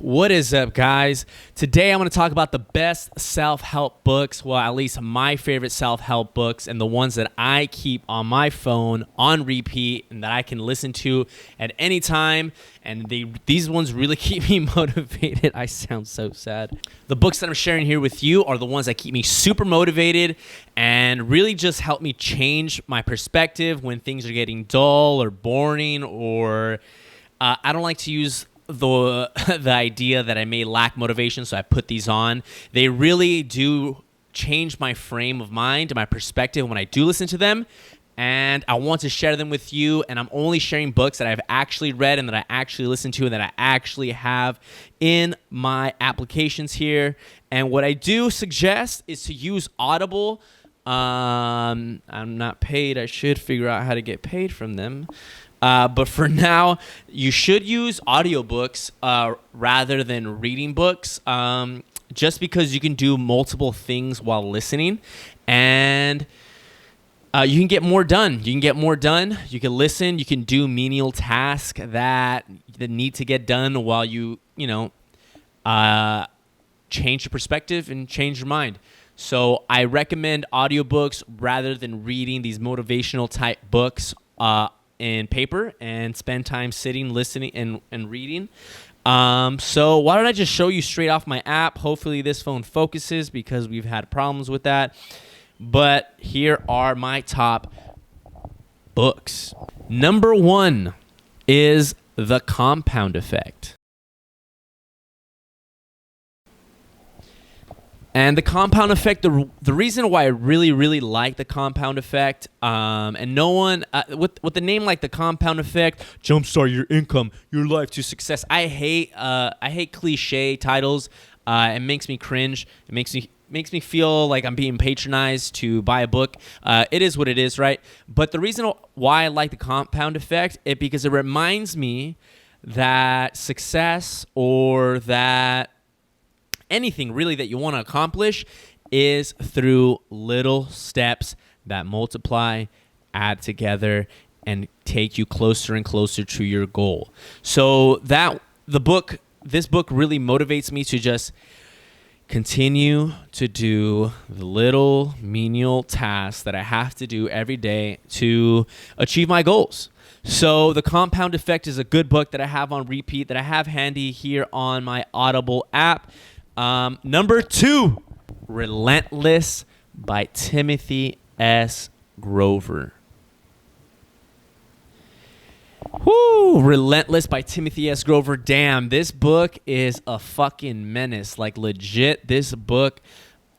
What is up, guys? Today I'm going to talk about the best self-help books, well, at least my favorite self-help books, and the ones that I keep on my phone on repeat and that I can listen to at any time. And these ones really keep me motivated. I sound so sad. The books that I'm sharing here with you are the ones that keep me super motivated and really just help me change my perspective when things are getting dull or boring, or I don't like to use the idea that I may lack motivation, so I put these on. They really do change my frame of mind and my perspective when I do listen to them, and I want to share them with you. And I'm only sharing books that I've actually read and that I actually listened to and that I actually have in my applications here. And what I do suggest is to use Audible. I'm not paid. I should figure out how to get paid from them. But for now, you should use audiobooks rather than reading books, just because you can do multiple things while listening, and you can get more done. You can listen. You can do menial tasks that need to get done while you change your perspective and change your mind. So I recommend audiobooks rather than reading these motivational type books in paper, and spend time sitting, listening, and reading. So why don't I just show you straight off my app? Hopefully this phone focuses because we've had problems with that. But here are my top books. Number 1 is The Compound Effect. And The Compound Effect, the reason why I really like The Compound Effect, and no one, with the name like The Compound Effect, jumpstart your income, your life to success. I hate cliche titles. It makes me cringe. It makes me feel like I'm being patronized to buy a book. It is what it is, right? But the reason why I like The Compound Effect is because it reminds me that success, or that anything really that you want to accomplish, is through little steps that multiply, add together, and take you closer and closer to your goal. So this book really motivates me to just continue to do the little menial tasks that I have to do every day to achieve my goals. So The Compound Effect is a good book that I have on repeat, that I have handy here on my Audible app. Number 2, Relentless by Timothy S. Grover. Woo! Relentless by Timothy S. Grover. Damn, this book is a fucking menace. Like, legit, this book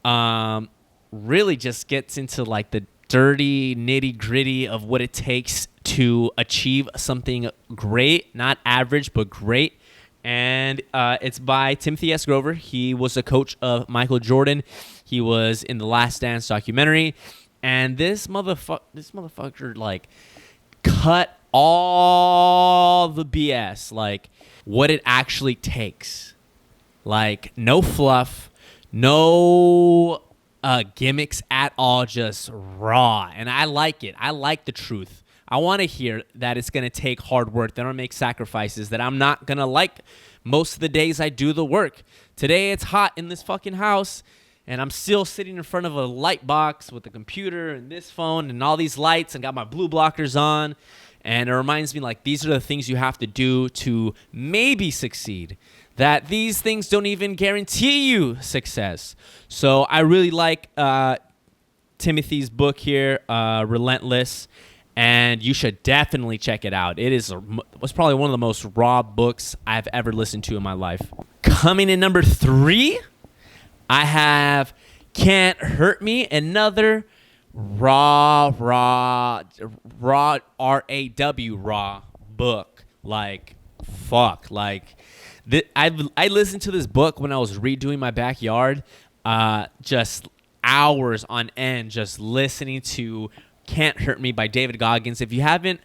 really just gets into like the dirty nitty-gritty of what it takes to achieve something great, not average, but great. And it's by Timothy S. Grover. He was a coach of Michael Jordan. He was in the Last Dance documentary. And this motherfucker like cut all the BS, like what it actually takes. Like no fluff, no gimmicks at all, just raw. And I like it. I like the truth. I want to hear that it's going to take hard work, that I'm going to make sacrifices, that I'm not going to like most of the days I do the work. Today it's hot in this fucking house, and I'm still sitting in front of a light box with a computer and this phone and all these lights, and got my blue blockers on. And it reminds me, like, these are the things you have to do to maybe succeed, that these things don't even guarantee you success. So I really like Timothy's book here, Relentless. And you should definitely check it out. It was probably one of the most raw books I've ever listened to in my life. Coming in number 3, I have Cant Hurt Me, another raw, R-A-W, raw book. Like, fuck. Like, I listened to this book when I was redoing my backyard, just hours on end, just listening to Cant Hurt Me by David Goggins. If you haven't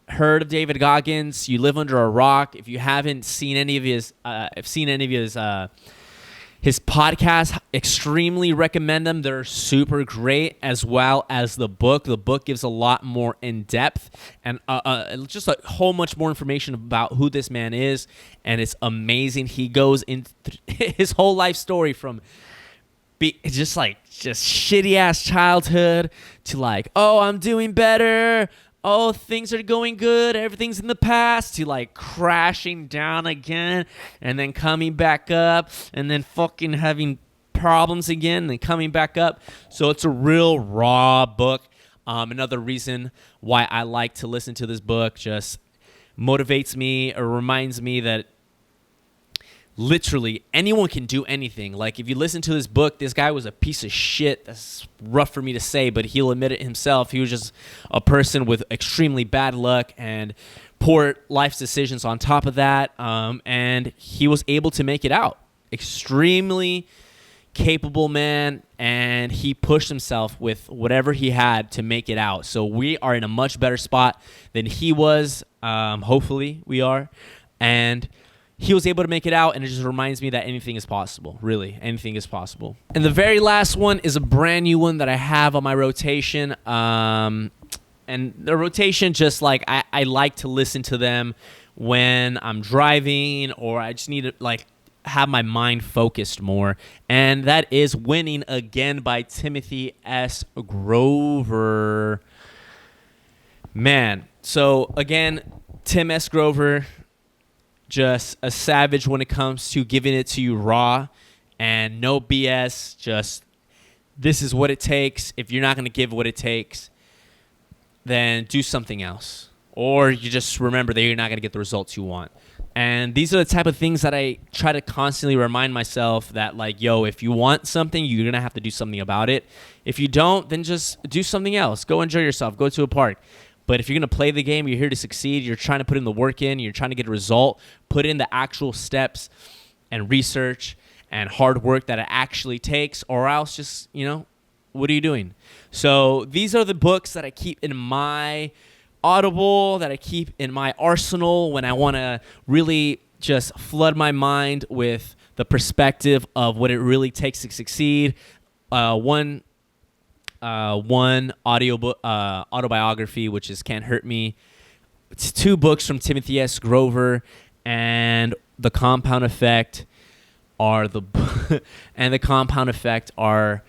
heard of David Goggins, you live under a rock. If you haven't seen any of his His podcast, extremely recommend them. They're super great, as well as the book. The book gives a lot more in depth and just a whole much more information about who this man is, and it's amazing. He goes into his whole life story from just shitty ass childhood to like, oh, I'm doing better. Oh, things are going good. Everything's in the past. To like crashing down again and then coming back up and then fucking having problems again and then coming back up. So it's a real raw book. Another reason why I like to listen to this book, just motivates me or reminds me that literally anyone can do anything. Like if you listen to this book, this guy was a piece of shit. That's rough for me to say, but he'll admit it himself. He was just a person with extremely bad luck and poor life decisions on top of that. And he was able to make it out. Extremely capable man, and he pushed himself with whatever he had to make it out. So we are in a much better spot than he was. Hopefully we are. And he was able to make it out, and it just reminds me that anything is possible. Really, anything is possible. And the very last one is a brand new one that I have on my rotation. And the rotation, just like I like to listen to them when I'm driving, or I just need to like have my mind focused more. And that is Winning Again by Timothy S. Grover. Man, so again, Tim S. Grover, just a savage when it comes to giving it to you raw and no BS. Just, this is what it takes. If you're not going to give what it takes, then do something else. Or you just remember that you're not going to get the results you want. And these are the type of things that I try to constantly remind myself that, like, yo, if you want something, you're going to have to do something about it. If you don't, then just do something else. Go enjoy yourself. Go to a park. But if you're going to play the game, you're here to succeed, you're trying to put in the work in, you're trying to get a result, put in the actual steps and research and hard work that it actually takes, or else just, what are you doing? So these are the books that I keep in my Audible, that I keep in my arsenal when I want to really just flood my mind with the perspective of what it really takes to succeed. One audiobook, autobiography, which is Cant Hurt Me. It's 2 books from Timothy S. Grover, and The Compound Effect are and The Compound Effect are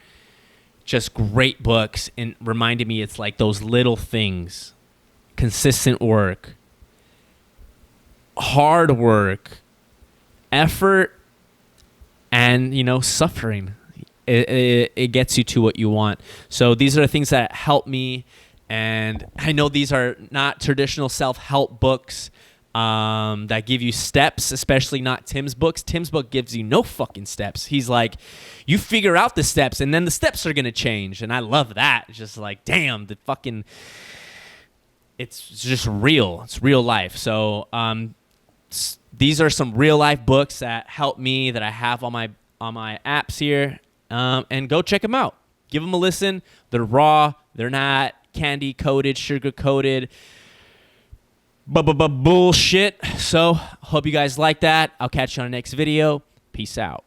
just great books, and reminded me it's like those little things, consistent work, hard work, effort, and suffering. It gets you to what you want. So these are the things that help me, and I know these are not traditional self-help books that give you steps, especially not Tim's books. Tim's book gives you no fucking steps. He's like, you figure out the steps, and then the steps are going to change, and I love that. It's just like, damn, it's just real. It's real life. So these are some real-life books that help me, that I have on my apps here. And go check them out. Give them a listen. They're raw. They're not candy-coated, sugar-coated, bullshit. So hope you guys like that. I'll catch you on the next video. Peace out.